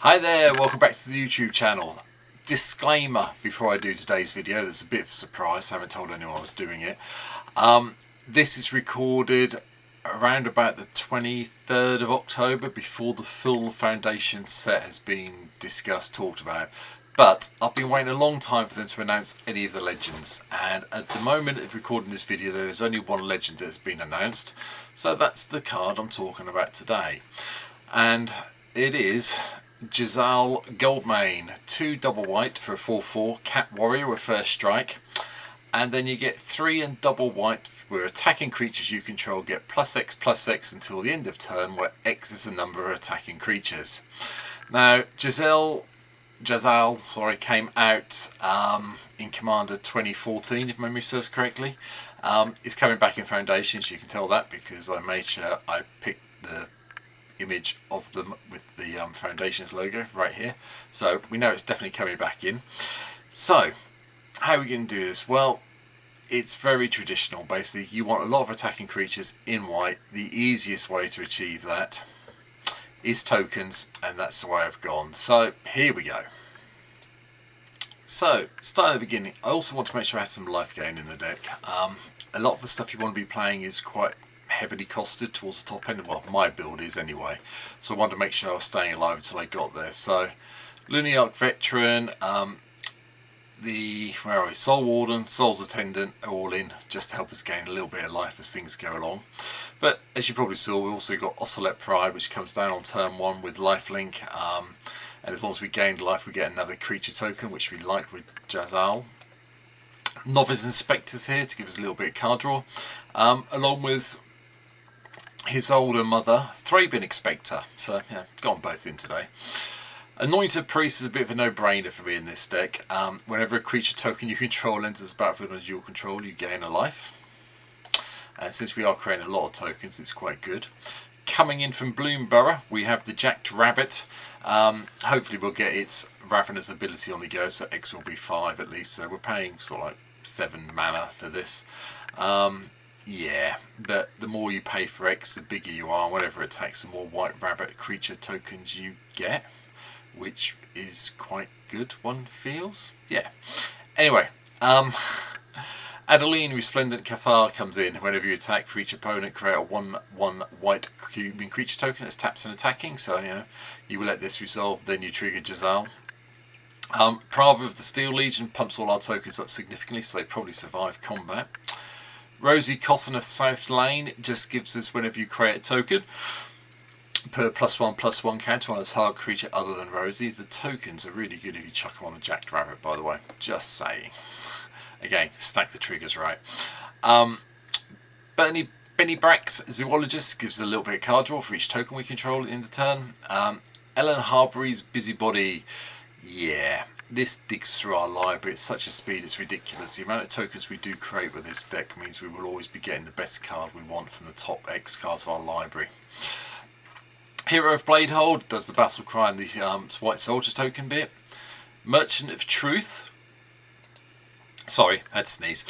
Hi there, welcome back to the YouTube channel. Disclaimer before I do today's video, there's a bit of a surprise, I haven't told anyone I was doing it. This is recorded around about the 23rd of October, before the full foundation set has been discussed, talked about. But I've been waiting a long time for them to announce any of the legends, and at the moment of recording this video there is only one legend that's been announced, so that's the card I'm talking about today. And it is Jazal Goldmane, 2 double white for a 4/4 cat warrior with first strike, and then you get 3 and double white where attacking creatures you control get +X/+X until the end of turn, where X is the number of attacking creatures. Now Jazal came out in Commander 2014 if memory serves correctly. It's coming back in Foundations, you can tell that because I made sure I picked the image of them with the Foundations logo right here, so we know it's definitely coming back in. So how are we going to do this? Well, it's very traditional. Basically you want a lot of attacking creatures in white. The easiest way to achieve that is tokens, and that's the way I've gone. So here we go. So starting at the beginning, I also want to make sure I have some life gain in the deck. A lot of the stuff you want to be playing is quite heavily costed towards the top end. Well, my build is anyway, so I wanted to make sure I was staying alive until I got there. So Lunar Arc Veteran, Soul Warden, Soul's Attendant are all in just to help us gain a little bit of life as things go along. But as you probably saw, we also got Oscillate Pride, which comes down on turn 1 with lifelink, and as long as we gain life we get another creature token, which we like with Jazal. Novice Inspector's here to give us a little bit of card draw, along with his older mother, Thraben Inspector. So yeah, got them both in today. Anointed Priest is a bit of a no-brainer for me in this deck. Whenever a creature token you control enters the battlefield under your control, you gain a life. And since we are creating a lot of tokens, it's quite good. Coming in from Bloomborough, we have the Jacked Rabbit. Hopefully we'll get its Ravenous ability on the go, so X will be 5 at least. So we're paying sort of like 7 mana for this. Yeah, but the more you pay for X, the bigger you are. Whenever it attacks, the more white rabbit creature tokens you get, which is quite good, one feels. Yeah. Anyway, Adeline Resplendent Cathar comes in. Whenever you attack for each opponent, create a 1/1 white human creature token that's tapped and attacking. So you will let this resolve, then you trigger Jazal. Prava of the Steel Legion pumps all our tokens up significantly, so they probably survive combat. Rosie Cotton of South Lane just gives us, whenever you create a token, per +1/+1 counter on a target creature other than Rosie. The tokens are really good if you chuck them on the Jacked Rabbit, by the way. Just saying. Again, stack the triggers right. Benny Brack's Zoologist gives us a little bit of card draw for each token we control at the end of turn. Ellen Harbury's Busybody. Yeah. This digs through our library at such a speed it's ridiculous. The amount of tokens we do create with this deck means we will always be getting the best card we want from the top X cards of our library. Hero of Bladehold does the battle cry and the White Soldiers token bit. Merchant of Truth. Sorry, I had to sneeze.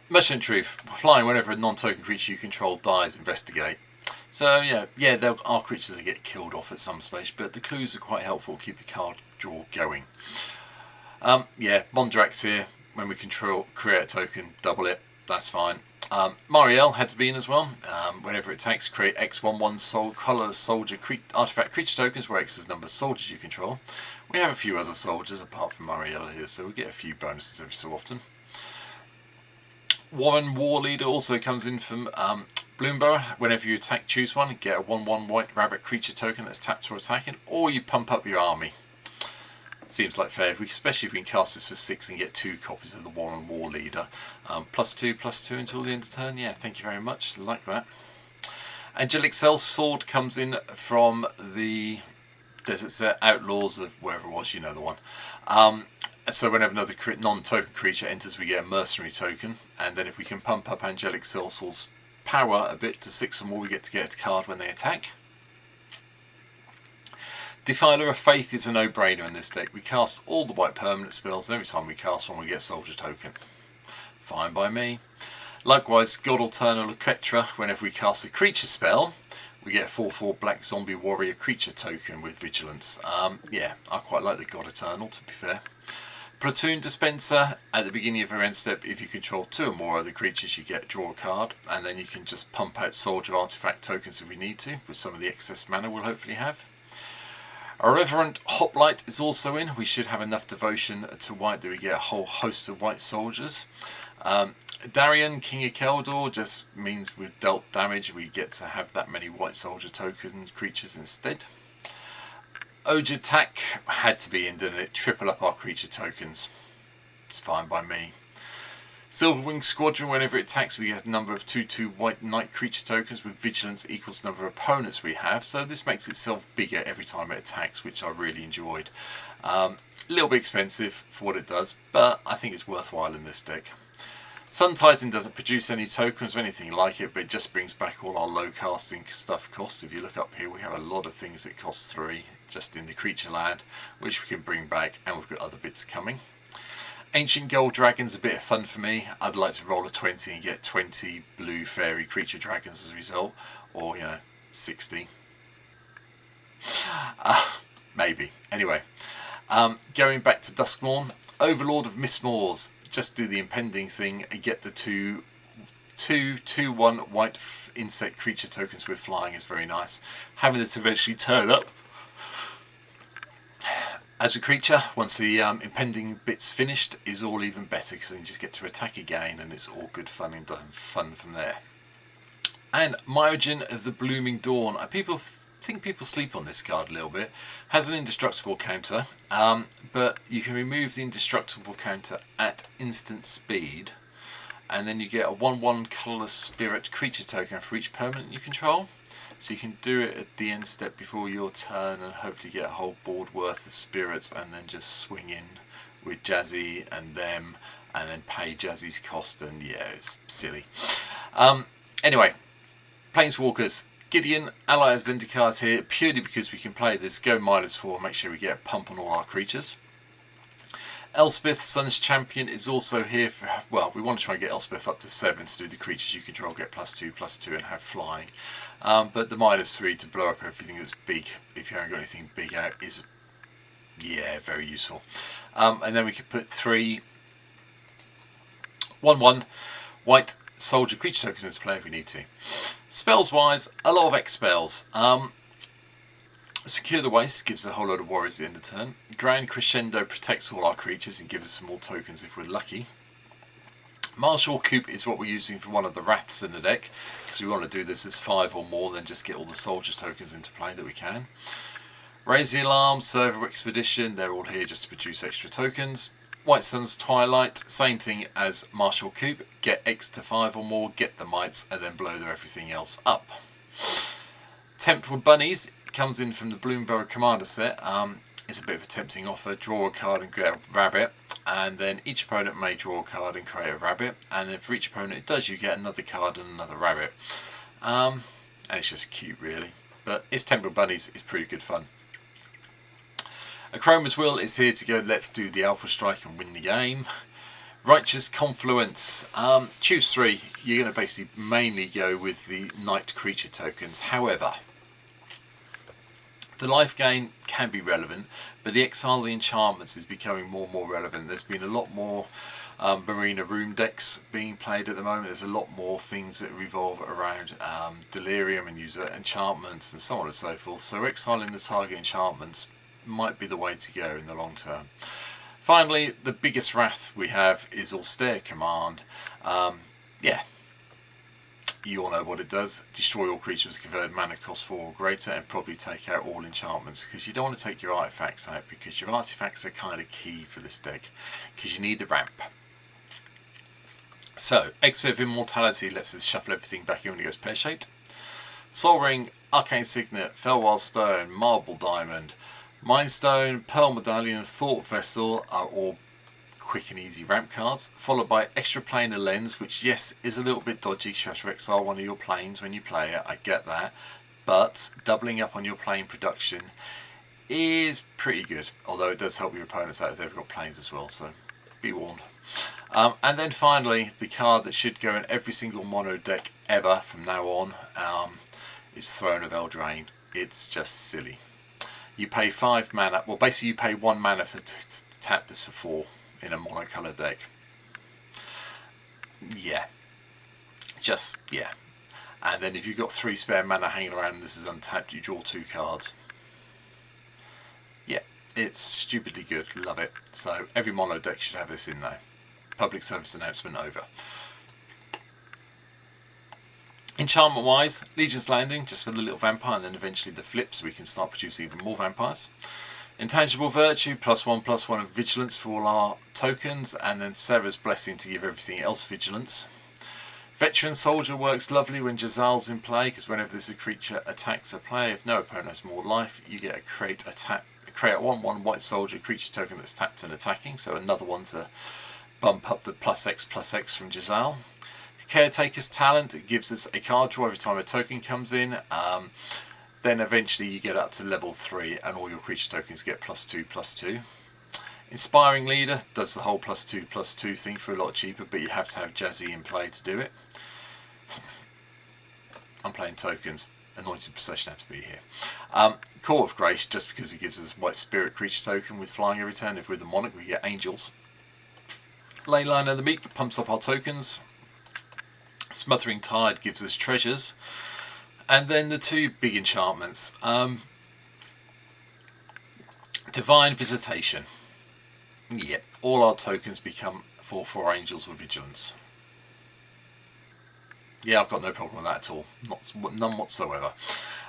Merchant of Truth. Flying whenever a non-token creature you control dies, investigate. So yeah, there are creatures that get killed off at some stage, but the clues are quite helpful to keep the card draw going. Mondrax here. When we create a token, double it. That's fine. Marielle had to be in as well. Whenever it attacks, create X/1/1 colour soldier artifact creature tokens, where X is the number of soldiers you control. We have a few other soldiers apart from Marielle here, so we get a few bonuses every so often. Warren War Leader also comes in from Bloomborough. Whenever you attack, choose one. Get a 1/1 white rabbit creature token that's tapped for attacking, or you pump up your army. Seems like fair, especially if we can cast this for 6 and get 2 copies of the Warren War Leader. +2/+2 until the end of turn. Yeah, thank you very much. Like that. Angelic Sellsword comes in from the Desert Set Outlaws of wherever it was, you know the one. So whenever another non-token creature enters, we get a mercenary token, and then if we can pump up Angelic Sellsword's power a bit to 6 or more, we get a card when they attack. Defiler of Faith is a no-brainer in this deck. We cast all the white permanent spells, and every time we cast one we get a soldier token. Fine by me. Likewise, God Eternal Ketra, whenever we cast a creature spell, we get a 4/4 black zombie warrior creature token with vigilance. Yeah, I quite like the God Eternal, to be fair. Platoon Dispenser, at the beginning of your end step, if you control 2 or more other creatures, you get draw a card, and then you can just pump out soldier artifact tokens if we need to, with some of the excess mana we'll hopefully have. Irreverent Hoplite is also in. We should have enough devotion to white that we get a whole host of white soldiers. Darian, King of Keldor, just means we've dealt damage, we get to have that many white soldier token creatures instead. Oge Attack had to be in, didn't it? Triple up our creature tokens. It's fine by me. Silverwing Squadron, whenever it attacks, we get a number of 2/2 white knight creature tokens with vigilance equals the number of opponents we have. So this makes itself bigger every time it attacks, which I really enjoyed. A little bit expensive for what it does, but I think it's worthwhile in this deck. Sun Titan doesn't produce any tokens or anything like it, but it just brings back all our low casting stuff costs. If you look up here, we have a lot of things that cost 3 just in the creature land, which we can bring back, and we've got other bits coming. Ancient Gold Dragon's a bit of fun for me. I'd like to roll a 20 and get 20 blue fairy creature dragons as a result, or 60. Maybe. Anyway, going back to Duskmorn, Overlord of Mistmoors. Just do the impending thing and get the 2/1 white insect creature tokens with flying is very nice. Having it eventually turn up as a creature once the impending bit's finished is all even better, because then you just get to attack again and it's all good fun and fun from there. And Myojin of the Blooming Dawn. Think people sleep on this card a little bit. Has an indestructible counter, but you can remove the indestructible counter at instant speed, and then you get a 1/1 colourless spirit creature token for each permanent you control. So you can do it at the end step before your turn and hopefully get a whole board worth of spirits, and then just swing in with Jazzy and them, and then pay Jazzy's cost, and yeah, it's silly. Anyway, Planeswalkers. Gideon, ally of Zendikar, here purely because we can play this, go -4, make sure we get a pump on all our creatures. Elspeth, Sun's Champion, is also here for, well, we want to try and get Elspeth up to 7 to do the creatures you control, get +2/+2 and have flying. But the -3 to blow up everything that's big, if you haven't got anything big out, is, yeah, very useful. And then we could put 3 1/1 white soldier creature tokens into play if we need to. Spells wise, a lot of X spells. Secure the Waste gives a whole load of warriors at the end of turn. Grand Crescendo protects all our creatures and gives us some more tokens if we're lucky. Martial Coup is what we're using for one of the Wraths in the deck, because we want to do this as 5 or more, then just get all the soldier tokens into play that we can. Raise the Alarm, Server Expedition, they're all here just to produce extra tokens. White Sun's Twilight, same thing as Martial Coup, get X to 5 or more, get the mites, and then blow everything else up. Temporal Bunnies comes in from the Bloomborough Commander set. It's a bit of a tempting offer. Draw a card and create a rabbit, and then each opponent may draw a card and create a rabbit, and then for each opponent it does, you get another card and another rabbit. And it's just cute, really. But it's Temporal Bunnies, it's pretty good fun. Achroma's Will is here to go, let's do the Alpha Strike and win the game. Righteous Confluence. Choose 3. You're going to basically mainly go with the Knight creature tokens. However, the life gain can be relevant, but the Exile of the Enchantments is becoming more and more relevant. There's been a lot more Marina Room decks being played at the moment. There's a lot more things that revolve around Delirium and use enchantments and so on and so forth. So exiling the target enchantments might be the way to go in the long term. Finally, the biggest wrath we have is Austere Command. Yeah, you all know what it does. Destroy all creatures with converted mana cost 4 or greater, and probably take out all enchantments, because you don't want to take your artifacts out, because your artifacts are kind of key for this deck, because you need the ramp. So, Exit of Immortality lets us shuffle everything back in when it goes pear-shaped. Soul Ring, Arcane Signet, Fellwild Stone, Marble Diamond, Mind Stone, Pearl Medallion and Thought Vessel are all quick and easy ramp cards, followed by Extra Planar Lens, which yes is a little bit dodgy because you have to exile one of your planes when you play it, I get that, but doubling up on your plane production is pretty good, although it does help your opponents out if they've got planes as well, so be warned. And then finally, the card that should go in every single mono deck ever from now on, is Throne of Eldraine. It's just silly. You pay 5 mana, well basically you pay 1 mana for to tap this for 4 in a monocolour deck. Yeah. Just, yeah. And then if you've got 3 spare mana hanging around and this is untapped, you draw 2 cards. Yeah, it's stupidly good, love it. So every mono deck should have this in there. Public service announcement over. Enchantment wise, Legion's Landing, just for the little vampire, and then eventually the flip so we can start producing even more vampires. Intangible Virtue, +1/+1 of Vigilance for all our tokens, and then Serra's Blessing to give everything else Vigilance. Veteran Soldier works lovely when Jazal's in play, because whenever there's a creature attacks a player, if no opponent has more life, you get a create a 1/1 white soldier creature token that's tapped and attacking, so another one to bump up the +X/+X from Jazal. Caretaker's Talent, it gives us a card draw every time a token comes in. Then eventually you get up to level 3 and all your creature tokens get +2/+2. Inspiring Leader does the whole +2/+2 thing for a lot cheaper, but you have to have Jazzy in play to do it. I'm playing tokens. Anointed Procession had to be here. Court of Grace, just because it gives us White Spirit creature token with flying every turn. If we're the Monarch, we get Angels. Leyline of the Meek pumps up our tokens. Smothering Tide gives us treasures. And then the 2 big enchantments. Divine Visitation. Yep, all our tokens become 4/4 Angels with Vigilance. Yeah, I've got no problem with that at all. None whatsoever.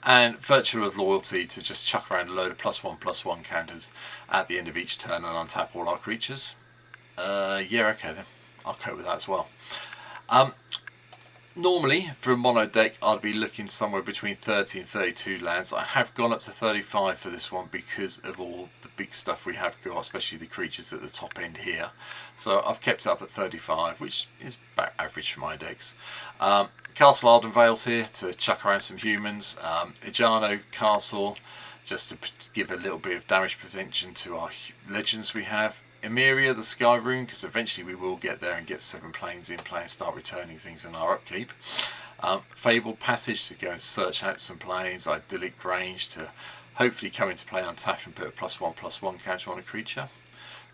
And Virtue of Loyalty to just chuck around a load of +1/+1 counters at the end of each turn and untap all our creatures. Yeah, okay then. I'll cope with that as well. Normally, for a mono deck, I'd be looking somewhere between 30 and 32 lands. I have gone up to 35 for this one because of all the big stuff we have got, especially the creatures at the top end here. So I've kept it up at 35, which is about average for my decks. Castle Ardenvale's here to chuck around some humans. Ejano Castle, just to give a little bit of damage prevention to our legends we have. Emeria, the Sky Rune, because eventually we will get there and get 7 planes in play and start returning things in our upkeep. Fabled Passage to go and search out some planes. Idyllic Grange to hopefully come into play untapped and put a +1/+1 counter on a creature.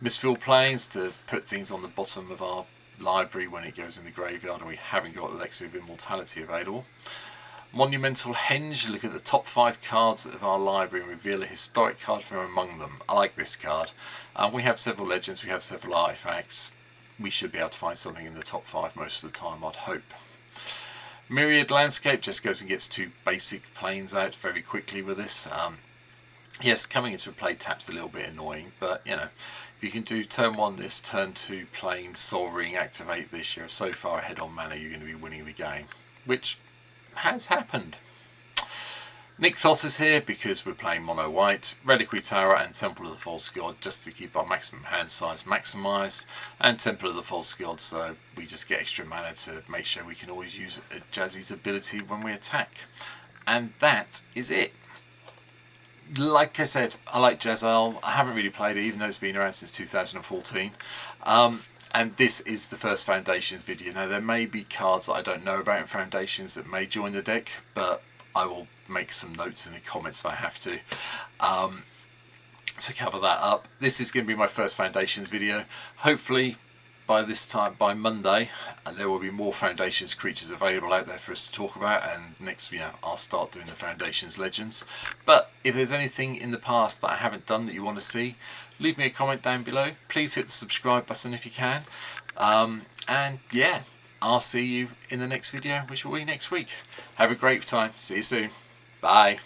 Mistfall Plains to put things on the bottom of our library when it goes in the graveyard and we haven't got Elixir of Immortality available. Monumental Henge, look at the top 5 cards of our library and reveal a historic card from among them. I like this card. We have several legends, we have several artifacts. We should be able to find something in the top 5 most of the time, I'd hope. Myriad Landscape just goes and gets 2 basic planes out very quickly with this. Yes, coming into a play tap's a little bit annoying, but you know, if you can do turn 1 this, turn 2 planes, Soul Ring, activate this, you're so far ahead on mana you're going to be winning the game, which has happened. Nykthos is here because we're playing mono white, Reliquary Tower and Temple of the False God just to keep our maximum hand size maximised, and Temple of the False God so we just get extra mana to make sure we can always use Jazzy's ability when we attack. And that is it. Like I said, I like Jazal. I haven't really played it even though it's been around since 2014. And this is the first Foundations video. Now there may be cards that I don't know about in Foundations that may join the deck, but I will make some notes in the comments if I have to cover that up. This is going to be my first Foundations video. Hopefully by this time, by Monday, there will be more Foundations creatures available out there for us to talk about, and next I'll start doing the Foundations Legends. But if there's anything in the past that I haven't done that you want to see, leave me a comment down below. Please hit the subscribe button if you can. And yeah, I'll see you in the next video, which will be next week. Have a great time. See you soon. Bye.